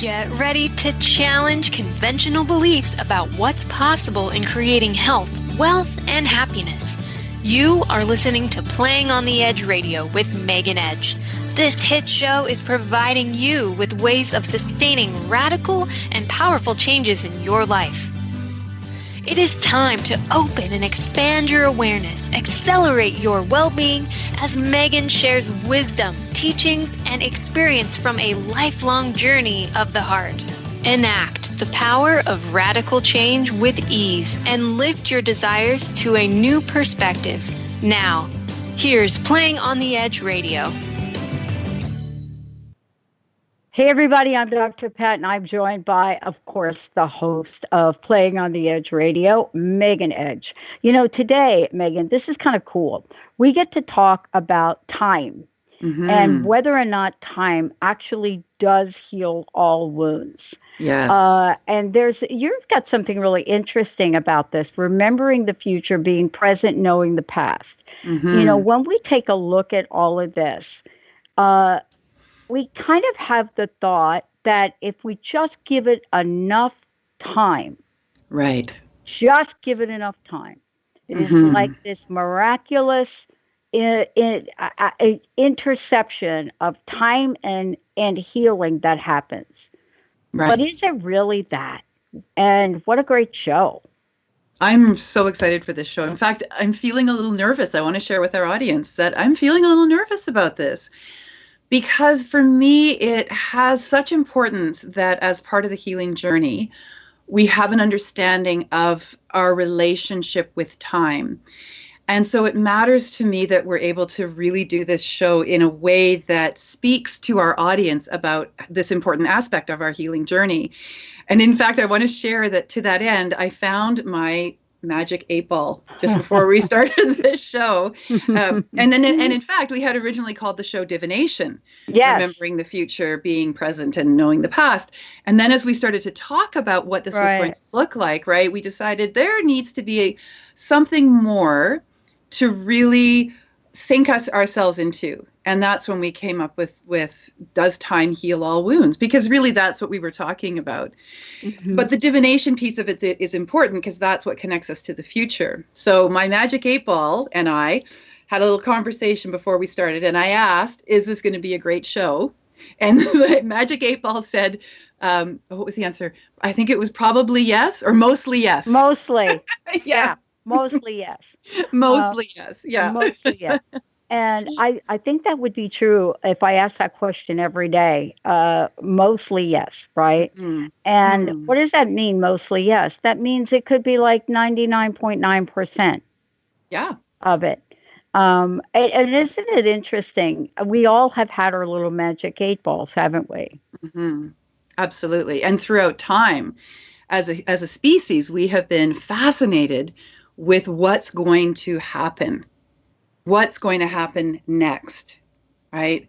Get ready to challenge conventional beliefs about what's possible in creating health, wealth, and happiness. You are listening to Playing on the Edge Radio with Megan Edge. This hit show is providing you with ways of sustaining radical and powerful changes in your life. It is time to open and expand your awareness, accelerate your well-being as Megan shares wisdom, teachings, and experience from a lifelong journey of the heart. Enact the power of radical change with ease and lift your desires to a new perspective. Now, here's Playing on the Edge Radio. Hey, everybody, I'm Dr. Pat, and I'm joined by, of course, the host of Playing on the Edge Radio, Megan Edge. You know, today, Megan, this is kind of cool. We get to talk about time and whether or not time actually does heal all wounds. Yes. And you've got something really interesting about this, remembering the future, being present, knowing the past. You know, when we take a look at all of this, we kind of have the thought that if we just give it enough time, right, just give it enough time, it is like this miraculous interception of time and healing that happens. Right. But is it really that? And what a great show. I'm so excited for this show. In fact, I'm feeling a little nervous. I want to share with our audience that I'm feeling a little nervous about this. Because for me, it has such importance that as part of the healing journey, we have an understanding of our relationship with time. And so it matters to me that we're able to really do this show in a way that speaks to our audience about this important aspect of our healing journey. And in fact, I want to share that to that end, I found my magic 8-ball just before we started this show. And in fact, we had originally called the show Divination. Yes. Remembering the future, being present, and knowing the past. And then as we started to talk about what this was going to look like, right, we decided there needs to be something more to really sink ourselves into. And that's when we came up with does time heal all wounds? Because really that's what we were talking about. But the divination piece of it is important because that's what connects us to the future. So my magic 8-ball and I had a little conversation before we started, and I asked, is this going to be a great show? And the magic 8-ball said, what was the answer? I think it was probably yes or mostly yes. Mostly. Yeah. Mostly yes. Mostly yes. Yeah. Mostly yes. And I think that would be true if I asked that question every day. Mostly yes, right? And what does that mean, mostly yes? That means it could be like 99.9% of it. And isn't it interesting? We all have had our little magic 8-balls, haven't we? Absolutely. And throughout time, as a species, we have been fascinated with what's going to happen. What's going to happen next, right?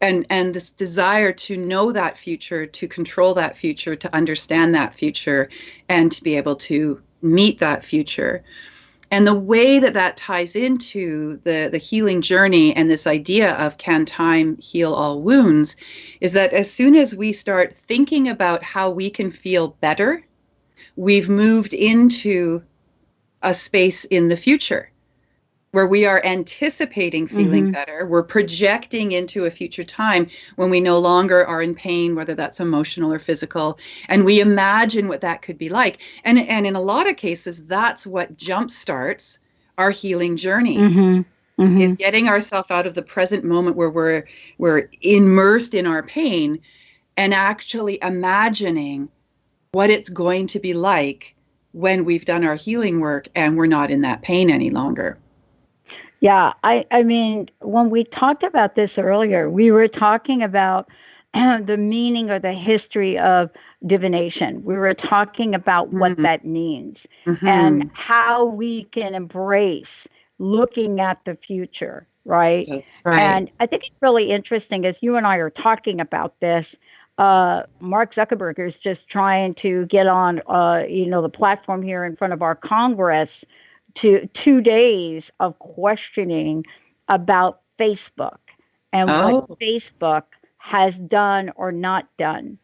And this desire to know that future, to control that future, to understand that future, and to be able to meet that future. And the way that ties into the healing journey and this idea of can time heal all wounds is that as soon as we start thinking about how we can feel better, we've moved into a space in the future where we are anticipating feeling better. We're projecting into a future time when we no longer are in pain, whether that's emotional or physical, and we imagine what that could be like. And in a lot of cases, that's what jumpstarts our healing journey, is getting ourselves out of the present moment where we're immersed in our pain and actually imagining what it's going to be like when we've done our healing work and we're not in that pain any longer. Yeah, I mean, when we talked about this earlier, we were talking about the meaning or the history of divination. We were talking about what that means and how we can embrace looking at the future, right? That's right. And I think it's really interesting as you and I are talking about this. Mark Zuckerberg is just trying to get on, the platform here in front of our Congress to 2 days of questioning about Facebook and what Facebook has done or not done.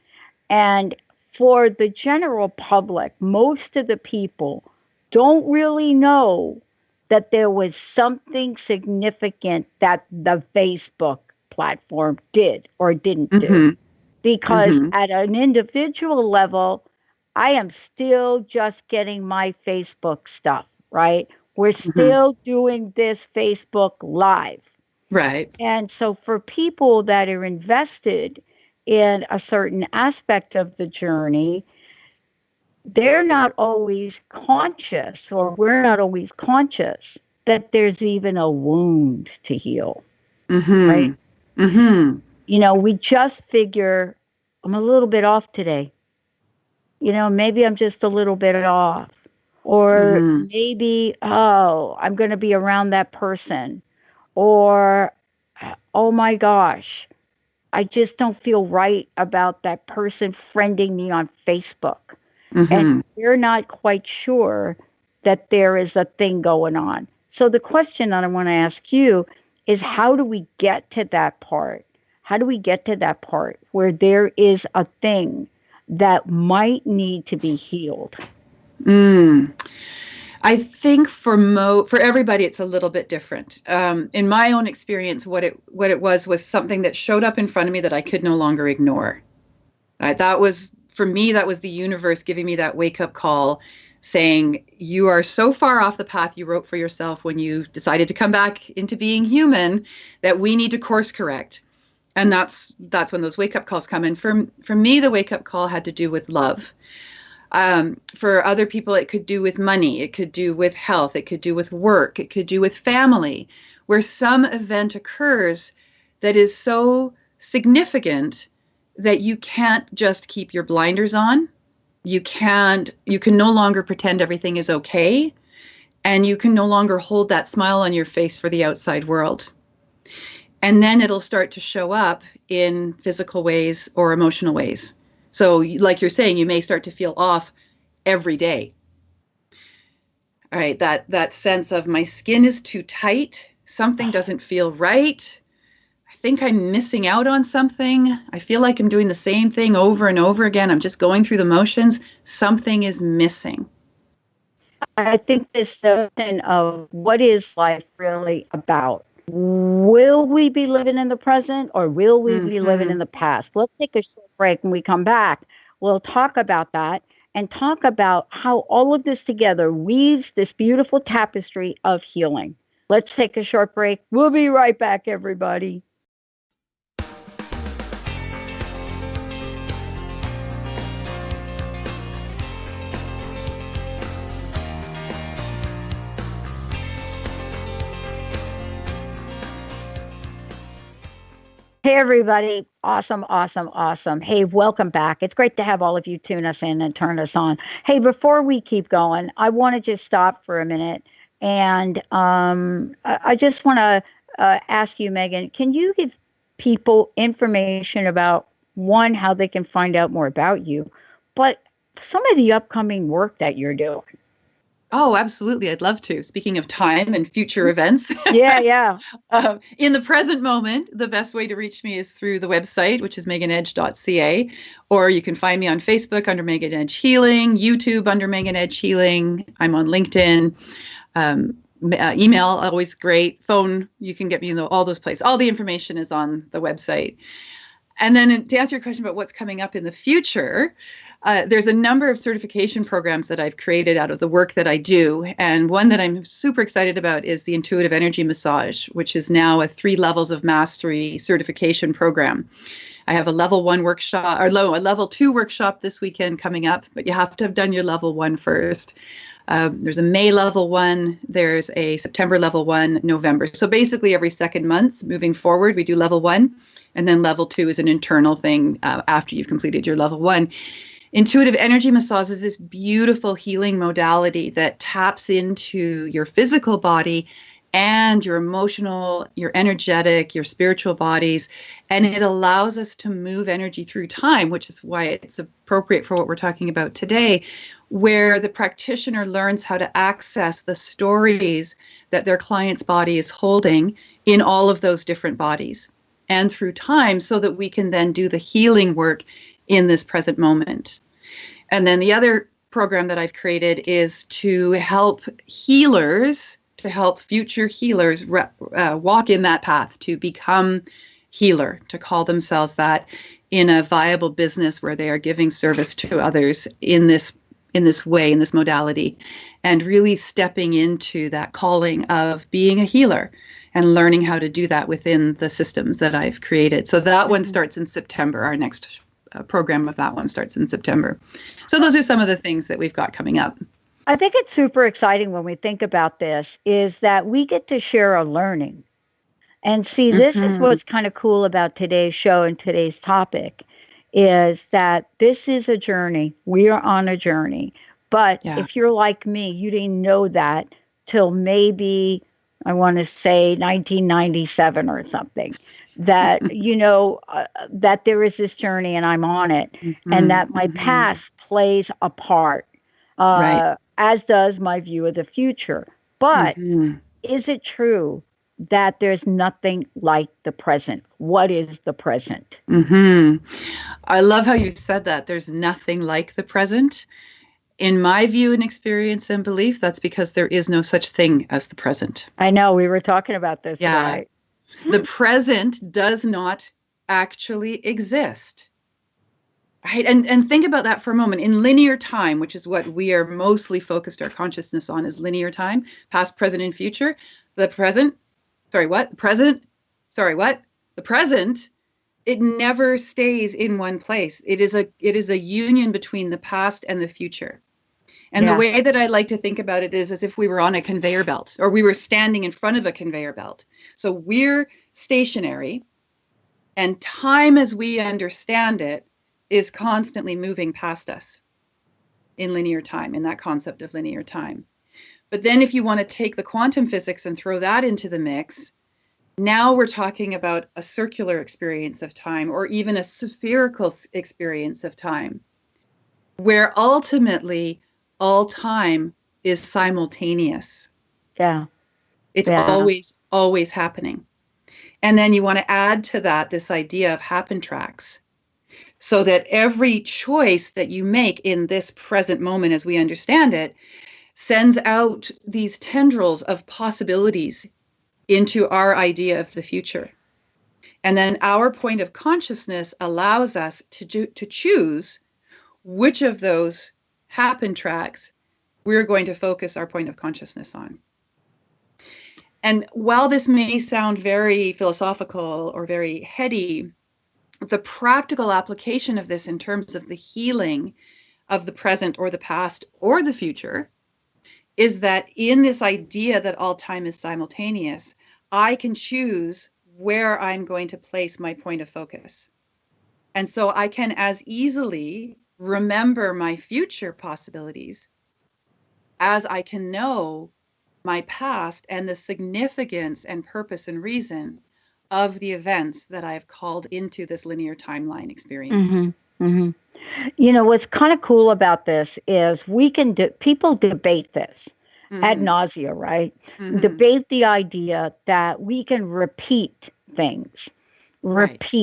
And for the general public, most of the people don't really know that there was something significant that the Facebook platform did or didn't do. Because at an individual level, I am still just getting my Facebook stuff, right? We're still doing this Facebook Live. Right. And so for people that are invested in a certain aspect of the journey, they're not always conscious, or we're not always conscious, that there's even a wound to heal. Right? You know, we just figure, I'm a little bit off today. You know, maybe I'm just a little bit off. Or maybe, oh, I'm going to be around that person. Or, oh my gosh, I just don't feel right about that person friending me on Facebook. And we're not quite sure that there is a thing going on. So the question that I want to ask you is, how do we get to that part? How do we get to that part where there is a thing that might need to be healed? I think for everybody, it's a little bit different. In my own experience, what it was something that showed up in front of me that I could no longer ignore. That was, for me, that was the universe giving me that wake-up call, saying, you are so far off the path you wrote for yourself when you decided to come back into being human that we need to course correct. And that's when those wake-up calls come in. For me, the wake-up call had to do with love. For other people, it could do with money, it could do with health, it could do with work, it could do with family, where some event occurs that is so significant that you can't just keep your blinders on. You can no longer pretend everything is okay, and you can no longer hold that smile on your face for the outside world. And then it'll start to show up in physical ways or emotional ways. So like you're saying, you may start to feel off every day. All right, that sense of my skin is too tight, something doesn't feel right, I think I'm missing out on something, I feel like I'm doing the same thing over and over again, I'm just going through the motions, something is missing. I think this notion of what is life really about? Will we be living in the present, or will we be living in the past? Let's take a short break. When we come back, we'll talk about that and talk about how all of this together weaves this beautiful tapestry of healing. Let's take a short break. We'll be right back, everybody. Hey, everybody. Awesome, awesome, awesome. Hey, welcome back. It's great to have all of you tune us in and turn us on. Hey, before we keep going, I want to just stop for a minute. And I just want to ask you, Megan, can you give people information about, one, how they can find out more about you, but some of the upcoming work that you're doing? Oh, absolutely. I'd love to. Speaking of time and future events. Yeah. In the present moment, the best way to reach me is through the website, which is meganedge.ca, or you can find me on Facebook under Megan Edge Healing, YouTube under Megan Edge Healing. I'm on LinkedIn. Email, always great. Phone, you can get me in all those places. All the information is on the website. And then to answer your question about what's coming up in the future, there's a number of certification programs that I've created out of the work that I do. And one that I'm super excited about is the Intuitive Energy Massage, which is now a 3 levels of mastery certification program. I have a level 1 workshop, or a level 2 workshop this weekend coming up, but you have to have done your level 1 first. There's a May level 1, there's a September level 1, November. So basically every second month moving forward, we do level 1, and then level 2 is an internal thing after you've completed your level 1. Intuitive energy massage is this beautiful healing modality that taps into your physical body and your emotional, your energetic, your spiritual bodies. And it allows us to move energy through time, which is why it's appropriate for what we're talking about today, where the practitioner learns how to access the stories that their client's body is holding in all of those different bodies and through time, so that we can then do the healing work in this present moment. And then the other program that I've created is to help healers, to help future healers walk in that path to become healer, to call themselves that in a viable business where they are giving service to others in this way, in this modality, and really stepping into that calling of being a healer and learning how to do that within the systems that I've created. So that one starts in September. Our next program of that one starts in September. So those are some of the things that we've got coming up. I think it's super exciting when we think about this, is that we get to share our learning. And see, this is what's kind of cool about today's show and today's topic, is that this is a journey. We are on a journey. But if you're like me, you didn't know that till maybe, I want to say 1997 or something, that, that there is this journey and I'm on it, and that my past plays a part, as does my view of the future. But is it true that there's nothing like the present? What is the present? I love how you said that. There's nothing like the present. In my view and experience and belief, that's because there is no such thing as the present. I know, we were talking about this. Right? The present does not actually exist. Right? And think about that for a moment. In linear time, which is what we are mostly focused our consciousness on, is linear time, past, present, and future. The present, it never stays in one place. It is a union between the past and the future. And the way that I like to think about it is as if we were on a conveyor belt, or we were standing in front of a conveyor belt. So we're stationary, and time as we understand it is constantly moving past us in linear time, in that concept of linear time. But then if you want to take the quantum physics and throw that into the mix, now we're talking about a circular experience of time, or even a spherical experience of time, where ultimately all time is simultaneous. It's always happening. And then you want to add to that this idea of happen tracks, so that every choice that you make in this present moment as we understand it sends out these tendrils of possibilities into our idea of the future. And then our point of consciousness allows us to choose which of those happen tracks we're going to focus our point of consciousness on. And while this may sound very philosophical or very heady, the practical application of this in terms of the healing of the present or the past or the future is that in this idea that all time is simultaneous, I can choose where I'm going to place my point of focus. And so I can as easily remember my future possibilities as I can know my past and the significance and purpose and reason of the events that I've called into this linear timeline experience. What's kind of cool about this is people debate this ad nausea, right? Debate the idea that we can repeat things. Once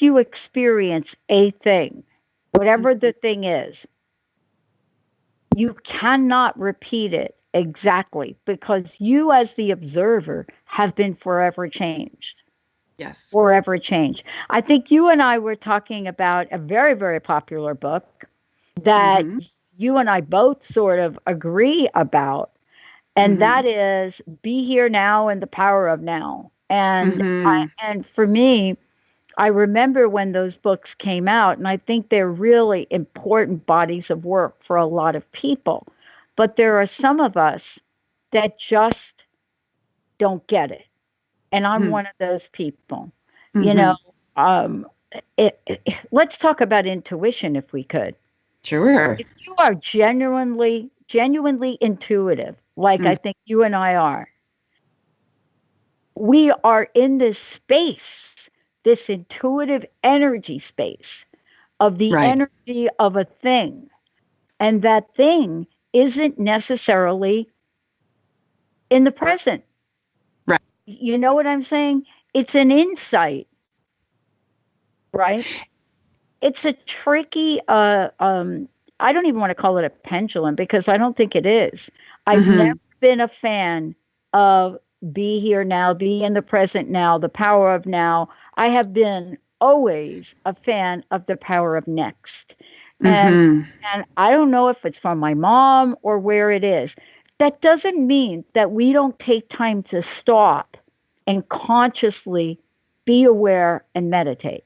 you experience a thing, whatever the thing is, you cannot repeat it exactly, because you as the observer have been forever changed. Yes. Forever changed. I think you and I were talking about a very, very popular book that you and I both sort of agree about, and that is Be Here Now and the Power of Now. And and for me, I remember when those books came out, and I think they're really important bodies of work for a lot of people. But there are some of us that just don't get it. And I'm one of those people. Let's talk about intuition if we could. Sure. If you are genuinely intuitive, like I think you and I are, we are in this space, this intuitive energy space of the energy of a thing. And that thing isn't necessarily in the present. Right. You know what I'm saying? It's an insight, right? it's a tricky, I don't even want to call it a pendulum because I don't think it is. I've never been a fan of be here now, be in the present now, the power of now. I have been always a fan of the power of next. And I don't know if it's from my mom or where it is. That doesn't mean that we don't take time to stop and consciously be aware and meditate.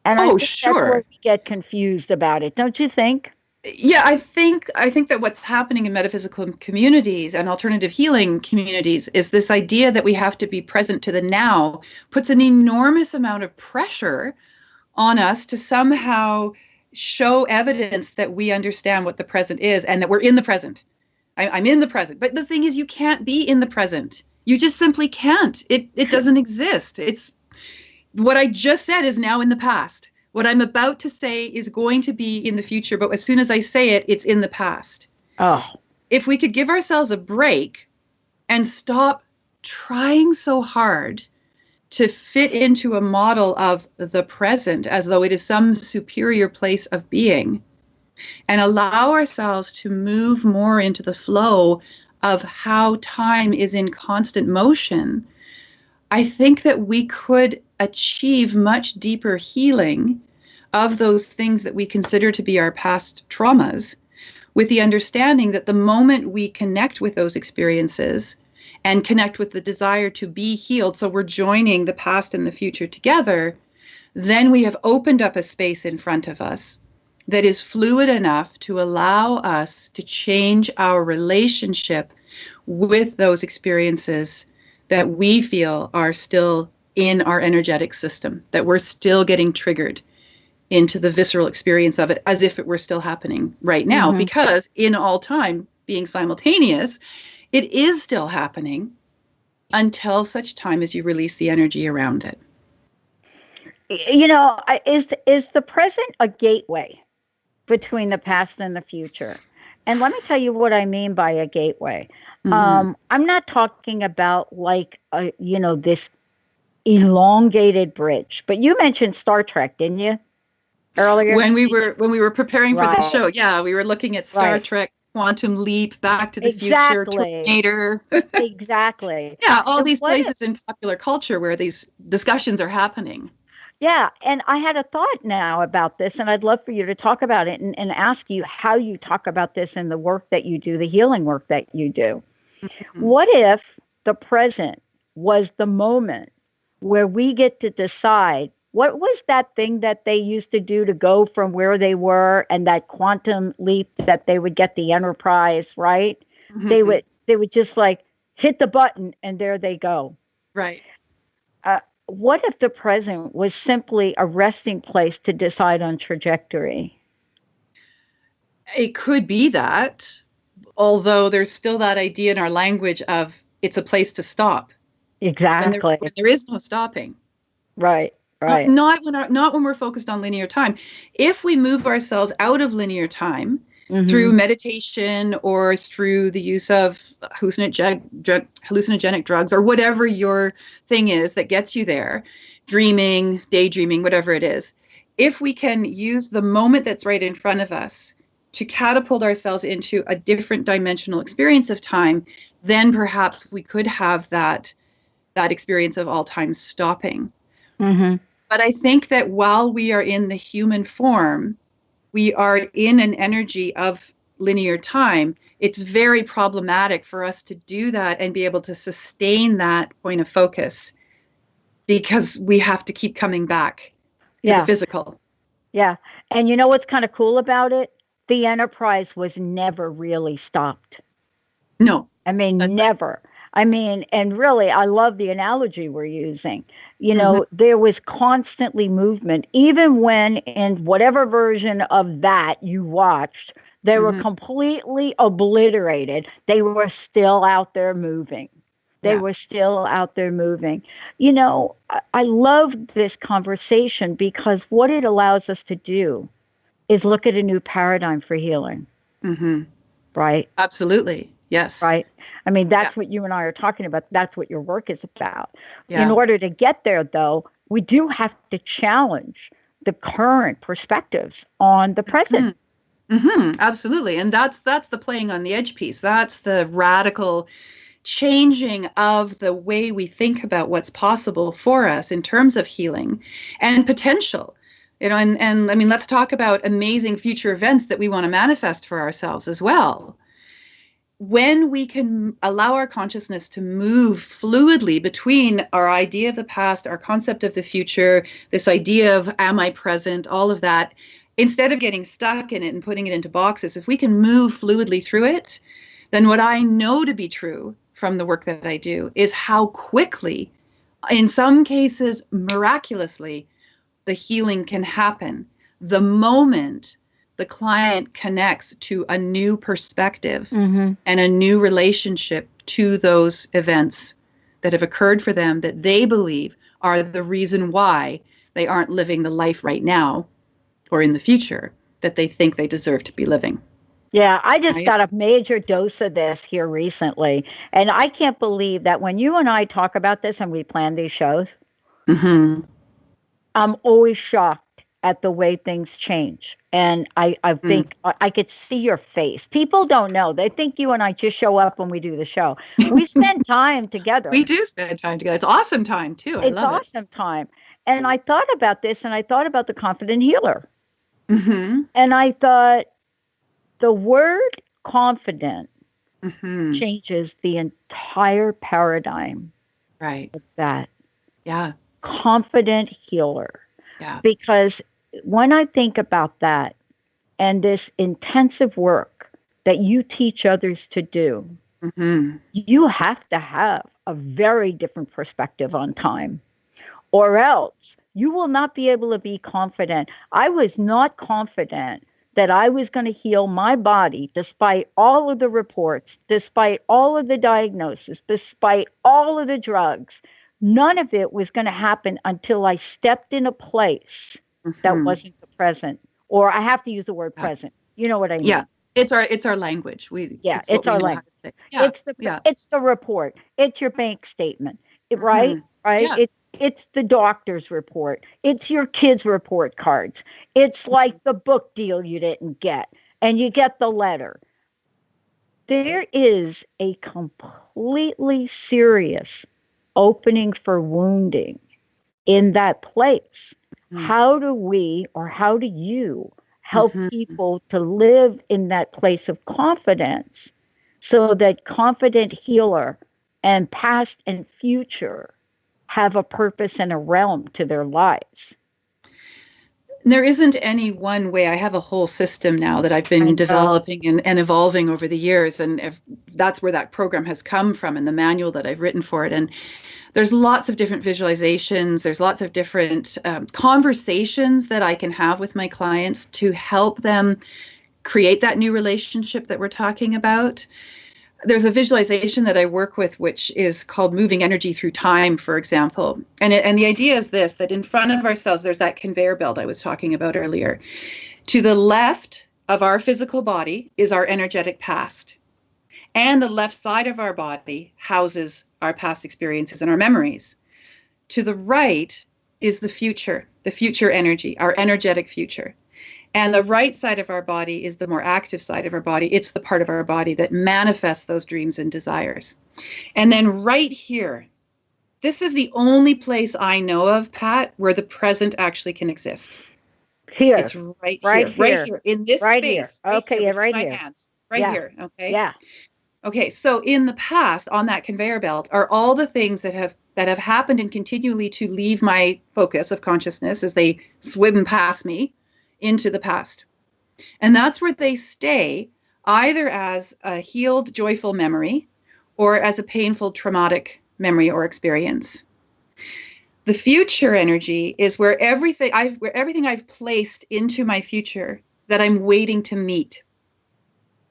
And I think that's where we get confused about it, don't you think? Yeah, I think that what's happening in metaphysical communities and alternative healing communities is this idea that we have to be present to the now puts an enormous amount of pressure on us to somehow show evidence that we understand what the present is and that we're in the present. I'm in the present. But the thing is, you can't be in the present. You just simply can't. It doesn't exist. It's what I just said is now in the past. What I'm about to say is going to be in the future, but as soon as I say it, it's in the past. Oh. If we could give ourselves a break and stop trying so hard to fit into a model of the present as though it is some superior place of being, and allow ourselves to move more into the flow of how time is in constant motion, I think that we could achieve much deeper healing of those things that we consider to be our past traumas, with the understanding that the moment we connect with those experiences and connect with the desire to be healed, so we're joining the past and the future together, then we have opened up a space in front of us that is fluid enough to allow us to change our relationship with those experiences that we feel are still in our energetic system, that we're still getting triggered into the visceral experience of it as if it were still happening right now, because in all time, being simultaneous, it is still happening until such time as you release the energy around it. You know, is the present a gateway between the past and the future? And let me tell you what I mean by a gateway. I'm not talking about like, this elongated bridge, but you mentioned Star Trek, didn't you? Earlier? When we were preparing for the show, yeah, we were looking at Star Trek, Quantum Leap, Back to the Future, Terminator. Exactly. Yeah, all these places in popular culture where these discussions are happening. Yeah, and I had a thought now about this, and I'd love for you to talk about it and ask you how you talk about this in the work that you do, the healing work that you do. What if the present was the moment where we get to decide what was that thing that they used to do to go from where they were, and that quantum leap that they would get the Enterprise, right? They would just like hit the button and there they go. Right. What if the present was simply a resting place to decide on trajectory? It could be that, although there's still that idea in our language of it's a place to stop. Exactly. When there is no stopping. Right. Right. Not when we're focused on linear time. If we move ourselves out of linear time through meditation or through the use of hallucinogenic drugs or whatever your thing is that gets you there, dreaming, daydreaming, whatever it is, if we can use the moment that's right in front of us to catapult ourselves into a different dimensional experience of time, then perhaps we could have that experience of all time stopping. But I think that while we are in the human form, we are in an energy of linear time. It's very problematic for us to do that and be able to sustain that point of focus, because we have to keep coming back to the physical. Yeah. And you know what's kind of cool about it? The Enterprise was never really stopped. No. I mean, never. I mean, and really, I love the analogy we're using. You know, there was constantly movement, even when in whatever version of that you watched, they were completely obliterated. They were still out there moving. They were still out there moving. You know, I love this conversation because what it allows us to do is look at a new paradigm for healing. Right? Absolutely. Yes. Right. I mean, that's what you and I are talking about. That's what your work is about. In order to get there, though, we do have to challenge the current perspectives on the present. Absolutely. And that's the playing on the edge piece. That's the radical changing of the way we think about what's possible for us in terms of healing and potential. And I mean, let's talk about amazing future events that we want to manifest for ourselves as well. When we can allow our consciousness to move fluidly between our idea of the past, our concept of the future, this idea of am I present, all of that, instead of getting stuck in it and putting it into boxes, if we can move fluidly through it, then what I know to be true from the work that I do is how quickly, in some cases miraculously, the healing can happen the moment the client connects to a new perspective and a new relationship to those events that have occurred for them that they believe are the reason why they aren't living the life right now or in the future that they think they deserve to be living. Yeah, I just got a major dose of this here recently. And I can't believe that when you and I talk about this and we plan these shows, I'm always shocked at the way things change. And I think I could see your face. People don't know. They think you and I just show up when we do the show. We spend time together. We do spend time together. It's awesome time, too. It's awesome time. And I thought about this, and I thought about the confident healer. And I thought the word confident changes the entire paradigm of that. Yeah. Confident healer. Yeah. Because when I think about that and this intensive work that you teach others to do, you have to have a very different perspective on time, or else you will not be able to be confident. I was not confident that I was going to heal my body despite all of the reports, despite all of the diagnosis, despite all of the drugs. None of it was going to happen until I stepped in a place that wasn't the present. Or I have to use the word present. You know what I mean? Yeah. It's our language. It's our language. Yeah. It's the report. It's your bank statement. Right? Yeah. It's the doctor's report. It's your kids' report cards. It's like the book deal you didn't get, and you get the letter. There is a completely serious opening for wounding in that place. How do we, or how do you help people to live in that place of confidence so that confident healer and past and future have a purpose and a realm to their lives? There isn't any one way. I have a whole system now that I've been developing and evolving over the years. And that's where that program has come from, and the manual that I've written for it. And there's lots of different visualizations. There's lots of different conversations that I can have with my clients to help them create that new relationship that we're talking about. There's a visualization that I work with, which is called moving energy through time, for example. And the idea is this, that in front of ourselves, there's that conveyor belt I was talking about earlier. To the left of our physical body is our energetic past. And the left side of our body houses our past experiences and our memories. To the right is the future energy, our energetic future. And the right side of our body is the more active side of our body. It's the part of our body that manifests those dreams and desires. And then right here, this is the only place I know of, Pat, where the present actually can exist. Here. It's right here, in this space. Right my here. Hands. Here, okay? Yeah. Okay, so in the past, on that conveyor belt, are all the things that have happened and continually to leave my focus of consciousness as they swim past me into the past. And that's where they stay, either as a healed, joyful memory or as a painful, traumatic memory or experience. The future energy is where everything I've placed into my future that I'm waiting to meet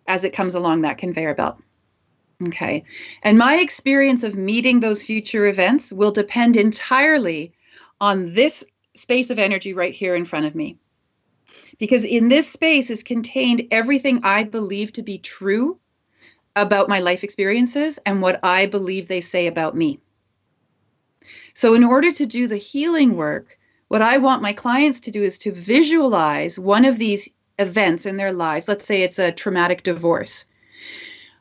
as it comes along that conveyor belt. Okay. And my experience of meeting those future events will depend entirely on this space of energy right here in front of me. Because in this space is contained everything I believe to be true about my life experiences and what I believe they say about me. So in order to do the healing work, What I want my clients to do is to visualize one of these events in their lives. Let's say it's a traumatic divorce.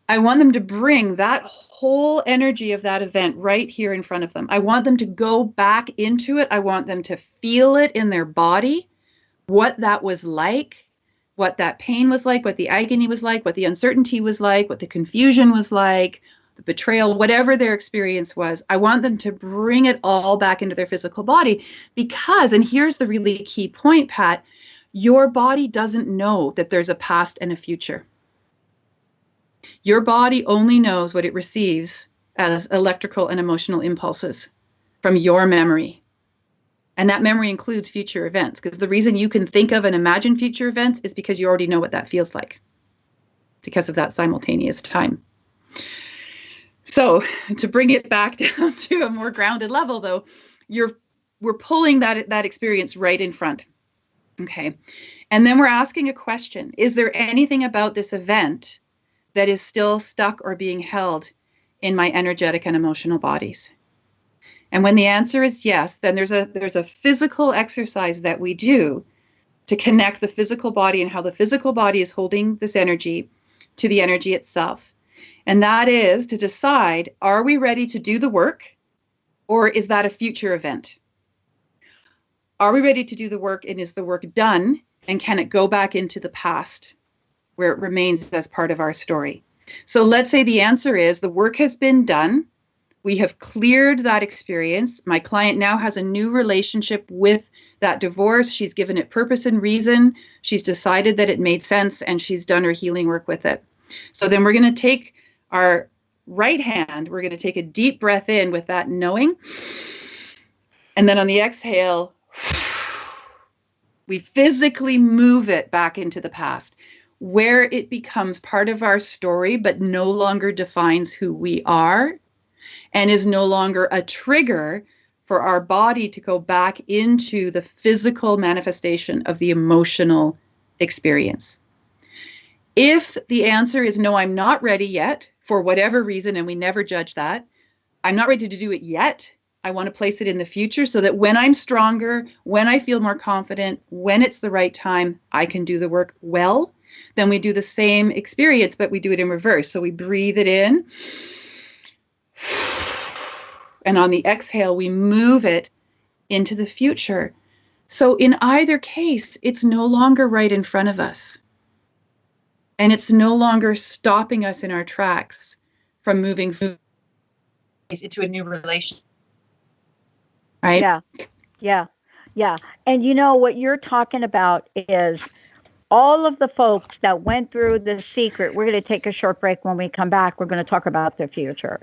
I want them to bring that whole energy of that event right here in front of them. I want them to go back into it. I want them to feel it in their body, what that was like, what that pain was like, what the agony was like, what the uncertainty was like, what the confusion was like, the betrayal, whatever their experience was. I want them to bring it all back into their physical body because, and here's the really key point, Pat, your body doesn't know that there's a past and a future. Your body only knows what it receives as electrical and emotional impulses from your memory. And that memory includes future events, because the reason you can think of and imagine future events is because you already know what that feels like because of that simultaneous time. So to bring it back down to a more grounded level, though, we're pulling that experience right in front. Okay. And then we're asking a question. Is there anything about this event that is still stuck or being held in my energetic and emotional bodies? And when the answer is yes, then there's a physical exercise that we do to connect the physical body and how the physical body is holding this energy to the energy itself. And that is to decide, are we ready to do the work, or is that a future event? Are we ready to do the work, and is the work done, and can it go back into the past where it remains as part of our story? So let's say the answer is the work has been done. We have cleared that experience. My client now has a new relationship with that divorce. She's given it purpose and reason. She's decided that it made sense, and she's done her healing work with it. So then we're going to take our right hand, we're going to take a deep breath in with that knowing. And then on the exhale, we physically move it back into the past, where it becomes part of our story, but no longer defines who we are, and is no longer a trigger for our body to go back into the physical manifestation of the emotional experience. If the answer is no, I'm not ready yet, for whatever reason, and we never judge that, I'm not ready to do it yet. I want to place it in the future so that when I'm stronger, when I feel more confident, when it's the right time, I can do the work well. Then we do the same experience, but we do it in reverse. So we breathe it in. And on the exhale, we move it into the future. So in either case, it's no longer right in front of us. And it's no longer stopping us in our tracks from moving into a new relationship. Right? Yeah. And you know what you're talking about is all of the folks that went through The Secret. We're going to take a short break. When we come back, we're going to talk about their future.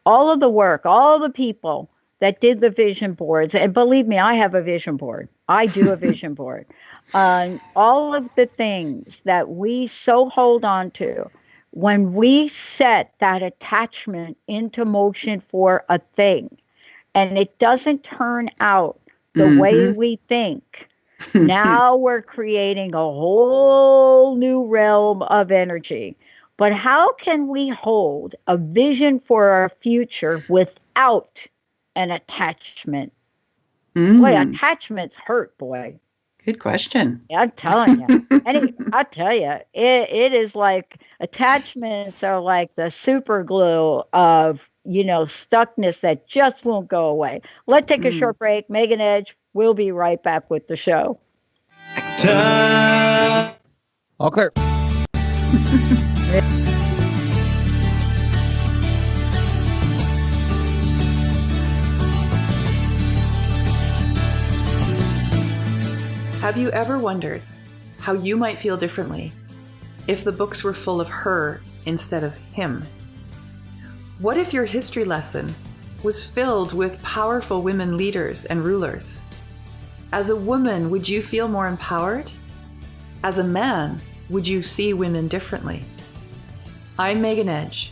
All of the work, all the people that did the vision boards. And believe me, I have a vision board. I do a vision board. All of the things that we so hold on to, when we set that attachment into motion for a thing, and it doesn't turn out the way we think, now we're creating a whole new realm of energy. But how can we hold a vision for our future without an attachment? Boy, attachments hurt, boy. Good question. I'm telling you. I tell you, it is like attachments are like the super glue of, stuckness that just won't go away. Let's take a short break. Megan Edge, we'll be right back with the show. All clear. Have you ever wondered how you might feel differently if the books were full of her instead of him? What if your history lesson was filled with powerful women leaders and rulers? As a woman, would you feel more empowered? As a man, would you see women differently? I'm Megan Edge.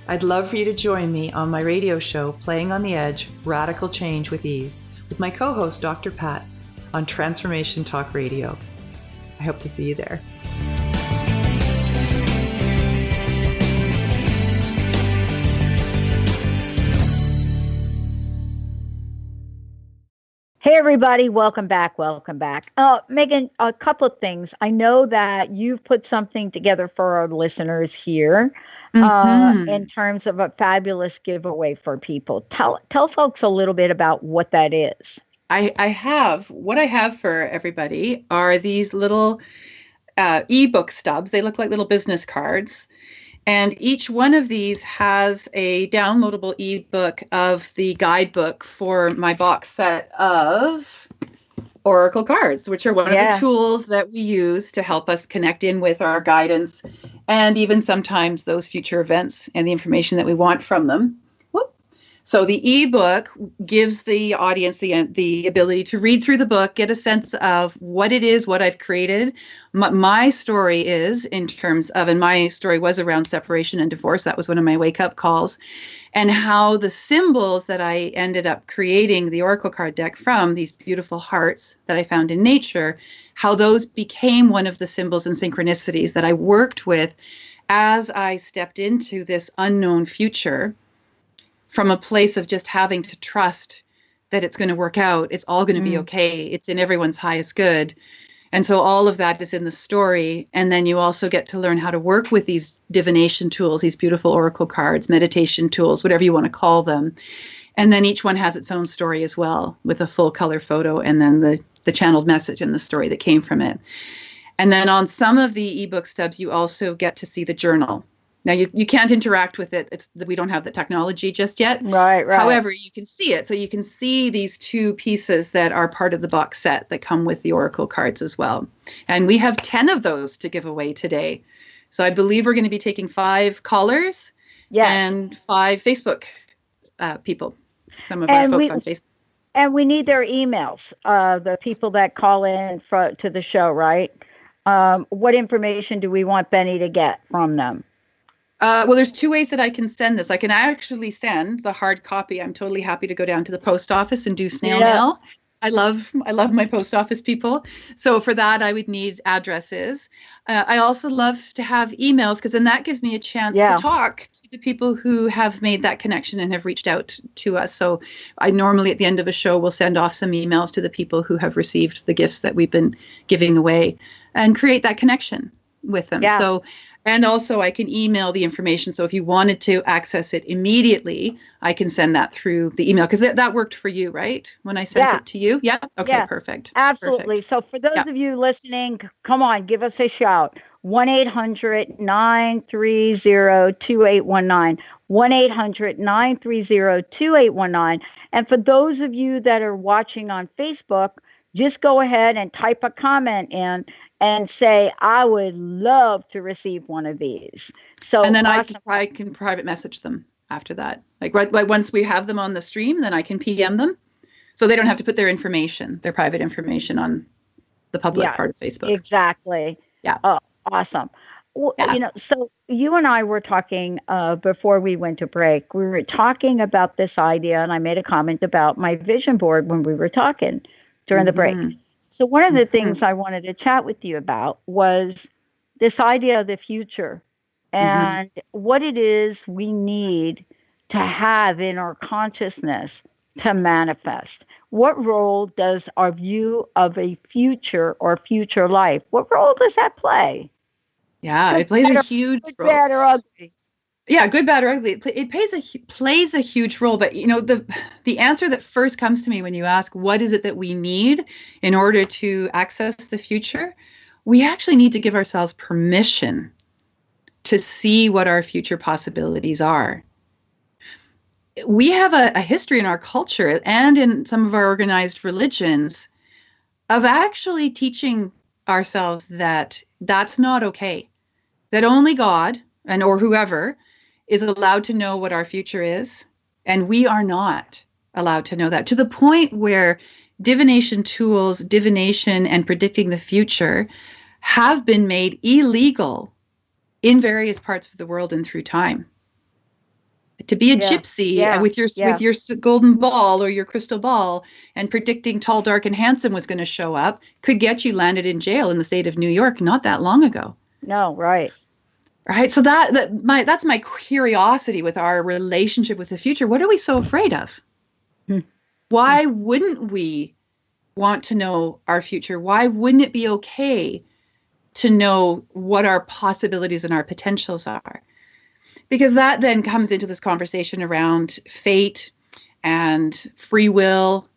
I'd love for you to join me on my radio show, Playing on the Edge, Radical Change with Ease, with my co-host, Dr. Pat, on Transformation Talk Radio. I hope to see you there. Hey everybody. Welcome back. Welcome back. Megan, a couple of things. I know that you've put something together for our listeners here in terms of a fabulous giveaway for people. Tell folks a little bit about what that is. What I have for everybody are these little ebook stubs. They look like little business cards. And each one of these has a downloadable ebook of the guidebook for my box set of oracle cards, which are one of the tools that we use to help us connect in with our guidance and even sometimes those future events and the information that we want from them. So the ebook gives the audience the ability to read through the book, get a sense of what it is, what I've created. My story is in terms of, and my story was around separation and divorce. That was one of my wake-up calls. And how the symbols that I ended up creating the oracle card deck from, these beautiful hearts that I found in nature, how those became one of the symbols and synchronicities that I worked with as I stepped into this unknown future, from a place of just having to trust that it's going to work out. It's all going to be okay. It's in everyone's highest good. And so all of that is in the story. And then you also get to learn how to work with these divination tools, these beautiful oracle cards, meditation tools, whatever you want to call them. And then each one has its own story as well, with a full color photo and then the channeled message and the story that came from it. And then on some of the ebook stubs, you also get to see the journal. Now, you can't interact with it. We don't have the technology just yet. Right. However, you can see it. So you can see these two pieces that are part of the box set that come with the oracle cards as well. And we have 10 of those to give away today. So I believe we're going to be taking 5 callers and 5 Facebook people, some of our folks on Facebook. And we need their emails, the people that call in to the show, right? What information do we want Benny to get from them? Well, there's 2 ways that I can send this. I can actually send the hard copy. I'm totally happy to go down to the post office and do snail mail. I love my post office people. So for that, I would need addresses. I also love to have emails, because then that gives me a chance to talk to the people who have made that connection and have reached out to us. So I normally at the end of a show will send off some emails to the people who have received the gifts that we've been giving away and create that connection with them. Yeah. So, and also I can email the information. So if you wanted to access it immediately, I can send that through the email, because that worked for you, right? When I sent it to you? Yeah. Okay, perfect. Absolutely. Perfect. So for those of you listening, come on, give us a shout. 1-800-930-2819. 1-800-930-2819. And for those of you that are watching on Facebook, just go ahead and type a comment in and say, I would love to receive one of these. So, and then I can private message them after that. Like right once we have them on the stream, then I can PM them, so they don't have to put their private information on the public part of Facebook. Exactly. Yeah. Oh, awesome. Well, so you and I were talking before we went to break. We were talking about this idea, and I made a comment about my vision board when we were talking during the break. So one of the things I wanted to chat with you about was this idea of the future and what it is we need to have in our consciousness to manifest. What role does our view of a future or future life, what role does that play? Yeah, it plays a huge role. Good, bad, or ugly. Yeah, good, bad, or ugly. It plays a huge role. But, the answer that first comes to me when you ask, what is it that we need in order to access the future? We actually need to give ourselves permission to see what our future possibilities are. We have a history in our culture and in some of our organized religions of actually teaching ourselves that that's not okay, that only God or whoever is allowed to know what our future is, and we are not allowed to know that, to the point where divination tools, divination and predicting the future have been made illegal in various parts of the world and through time. To be a gypsy with your golden ball or your crystal ball and predicting tall, dark, and handsome was going to show up could get you landed in jail in the state of New York not that long ago. No, right. Right. So that's my curiosity with our relationship with the future. What are we so afraid of? Why wouldn't we want to know our future? Why wouldn't it be okay to know what our possibilities and our potentials are? Because that then comes into this conversation around fate and free will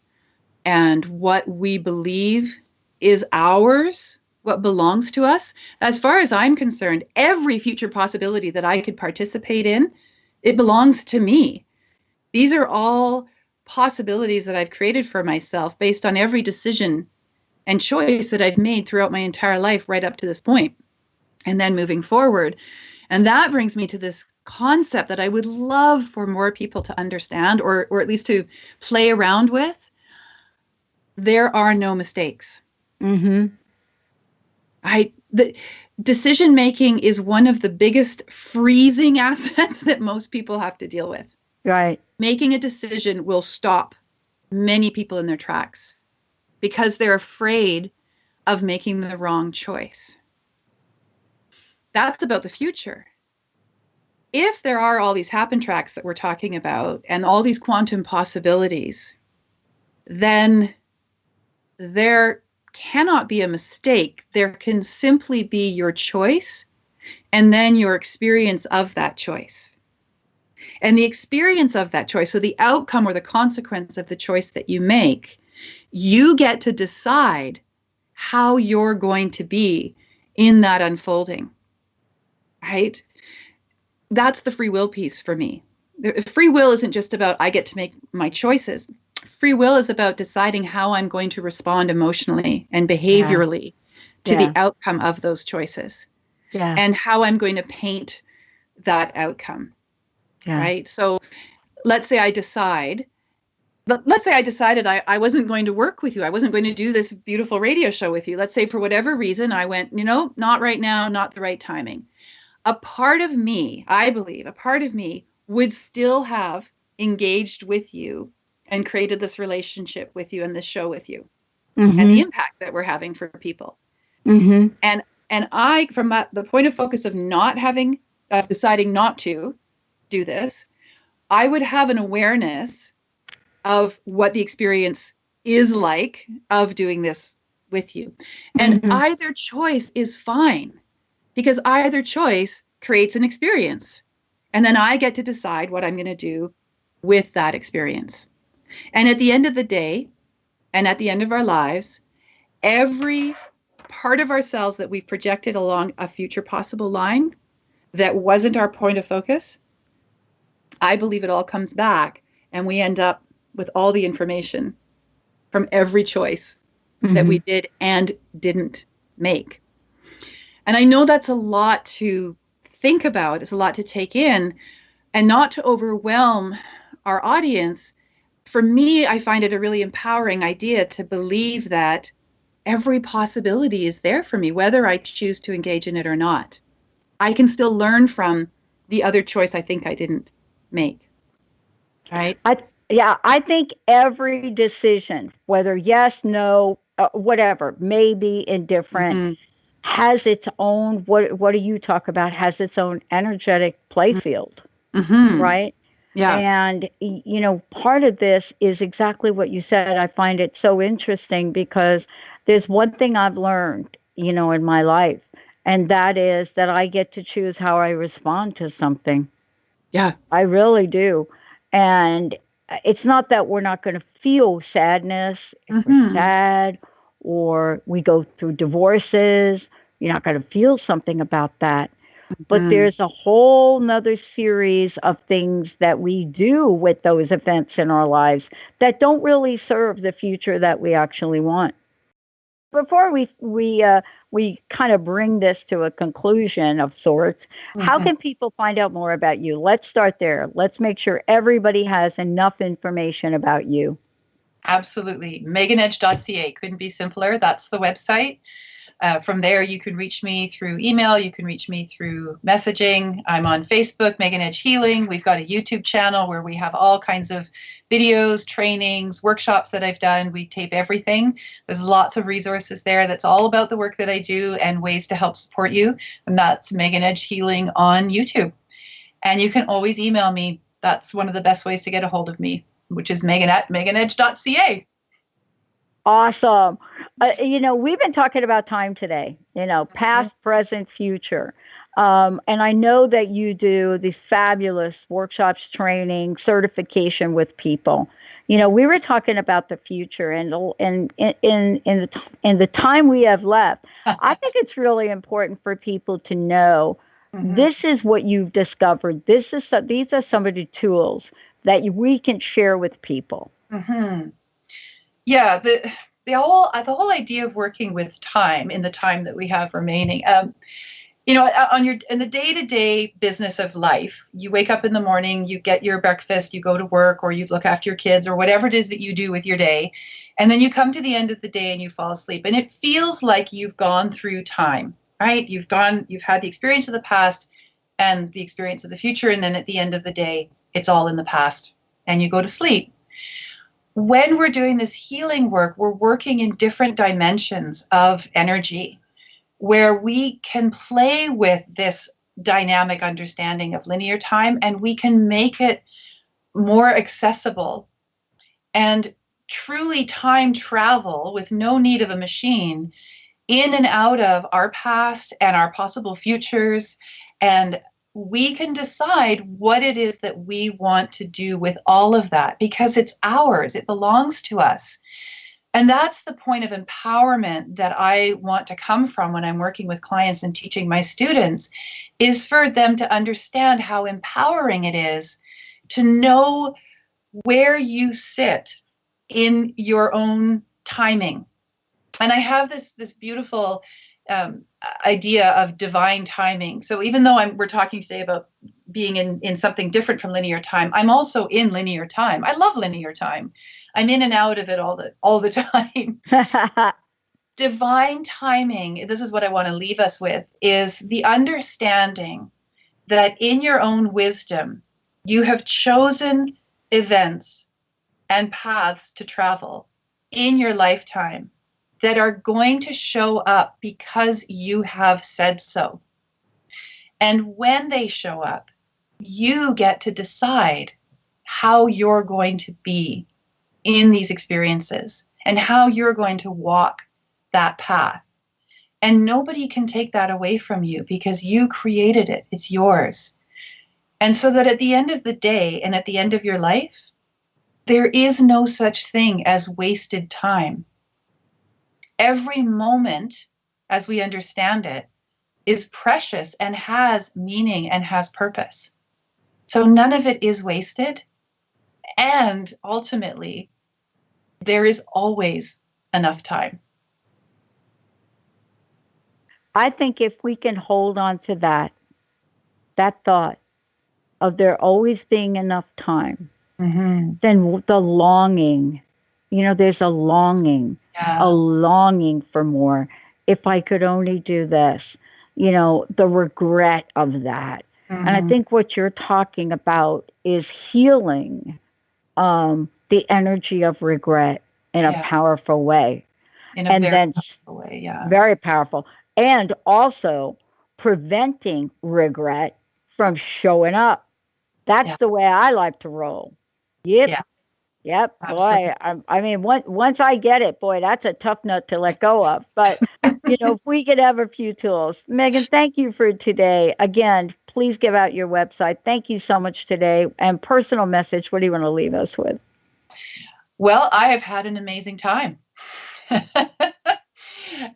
and what we believe is ours, what belongs to us. As far as I'm concerned, every future possibility that I could participate in, it belongs to me. These are all possibilities that I've created for myself based on every decision and choice that I've made throughout my entire life right up to this point, and then moving forward. And that brings me to this concept that I would love for more people to understand, or at least to play around with. There are no mistakes. Mm-hmm. The decision making is one of the biggest freezing assets that most people have to deal with. Right. Making a decision will stop many people in their tracks because they're afraid of making the wrong choice. That's about the future. If there are all these happen tracks that we're talking about and all these quantum possibilities, then there cannot be a mistake. There can simply be your choice and then your experience of that choice. And the experience of that choice, so the outcome or the consequence of the choice that you make, you get to decide how you're going to be in that unfolding, right? That's the free will piece for me. Free will isn't just about I get to make my choices. Free will is about deciding how I'm going to respond emotionally and behaviorally to the outcome of those choices, and how I'm going to paint that outcome, right? So let's say I decided I wasn't going to work with you. I wasn't going to do this beautiful radio show with you. Let's say for whatever reason, I went, not right now, not the right timing. A part of me, I believe, would still have engaged with you and created this relationship with you and this show with you, and the impact that we're having for people. And I, from the point of focus of deciding not to do this, I would have an awareness of what the experience is like of doing this with you. And either choice is fine, because either choice creates an experience. And then I get to decide what I'm going to do with that experience. And at the end of the day, and at the end of our lives, every part of ourselves that we've projected along a future possible line that wasn't our point of focus, I believe it all comes back and we end up with all the information from every choice that we did and didn't make. And I know that's a lot to think about. It's a lot to take in, and not to overwhelm our audience. For me, I find it a really empowering idea to believe that every possibility is there for me, whether I choose to engage in it or not. I can still learn from the other choice I think I didn't make. Right? I think every decision, whether yes, no, whatever, maybe, indifferent, has its own, what do you talk about, has its own energetic play field, right? Yeah. And, part of this is exactly what you said. I find it so interesting because there's one thing I've learned, in my life, and that is that I get to choose how I respond to something. Yeah. I really do. And it's not that we're not going to feel sadness if we're sad, or we go through divorces. You're not going to feel something about that. But there's a whole nother series of things that we do with those events in our lives that don't really serve the future that we actually want. Before we kind of bring this to a conclusion of sorts, how can people find out more about you? Let's start there. Let's make sure everybody has enough information about you. Absolutely. meganedge.ca. Couldn't be simpler. That's the website. From there, you can reach me through email. You can reach me through messaging. I'm on Facebook, Megan Edge Healing. We've got a YouTube channel where we have all kinds of videos, trainings, workshops that I've done. We tape everything. There's lots of resources there. That's all about the work that I do and ways to help support you. And that's Megan Edge Healing on YouTube. And you can always email me. That's one of the best ways to get a hold of me, which is Megan at meganedge.ca. Awesome. We've been talking about time today, past, present, future. And I know that you do these fabulous workshops, training, certification with people. We were talking about the future and in the time we have left. I think it's really important for people to know this is what you've discovered. These are some of the tools that we can share with people. Yeah, the whole idea of working with time in the time that we have remaining. In the day-to-day business of life, you wake up in the morning, you get your breakfast, you go to work, or you look after your kids, or whatever it is that you do with your day, and then you come to the end of the day and you fall asleep, and it feels like you've gone through time, right? You've had the experience of the past and the experience of the future, and then at the end of the day, it's all in the past, and you go to sleep. When we're doing this healing work, we're working in different dimensions of energy, where we can play with this dynamic understanding of linear time, and we can make it more accessible and truly time travel with no need of a machine in and out of our past and our possible futures. And we can decide what it is that we want to do with all of that, because it's ours, it belongs to us. And that's the point of empowerment that I want to come from when I'm working with clients and teaching my students, is for them to understand how empowering it is to know where you sit in your own timing. And I have this beautiful idea of divine timing. So even though we're talking today about being in something different from linear time, I'm also in linear time. I love linear time. I'm in and out of it all the time. Divine timing, this is what I want to leave us with, is the understanding that in your own wisdom, you have chosen events and paths to travel in your lifetime that are going to show up because you have said so. And when they show up, you get to decide how you're going to be in these experiences and how you're going to walk that path. And nobody can take that away from you because you created it. It's yours. And so that at the end of the day and at the end of your life, there is no such thing as wasted time. Every moment, as we understand it, is precious and has meaning and has purpose. So none of it is wasted. And ultimately, there is always enough time. I think if we can hold on to that thought of there always being enough time, then the longing, there's a longing for more. If I could only do this, the regret of that. And I think what you're talking about is healing the energy of regret in a powerful way. Very powerful. And also preventing regret from showing up. That's the way I like to roll. Yep. Boy, I mean, once I get it, boy, that's a tough nut to let go of. But, if we could have a few tools. Megan, thank you for today. Again, please give out your website. Thank you so much today. And personal message, what do you want to leave us with? Well, I have had an amazing time.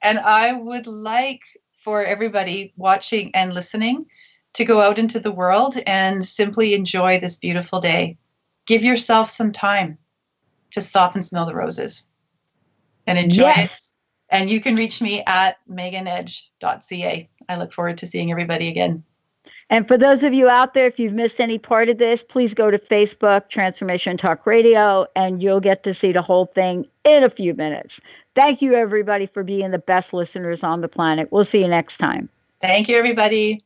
And I would like for everybody watching and listening to go out into the world and simply enjoy this beautiful day. Give yourself some time to stop and smell the roses and enjoy it. And you can reach me at meganedge.ca. I look forward to seeing everybody again. And for those of you out there, if you've missed any part of this, please go to Facebook, Transformation Talk Radio, and you'll get to see the whole thing in a few minutes. Thank you, everybody, for being the best listeners on the planet. We'll see you next time. Thank you, everybody.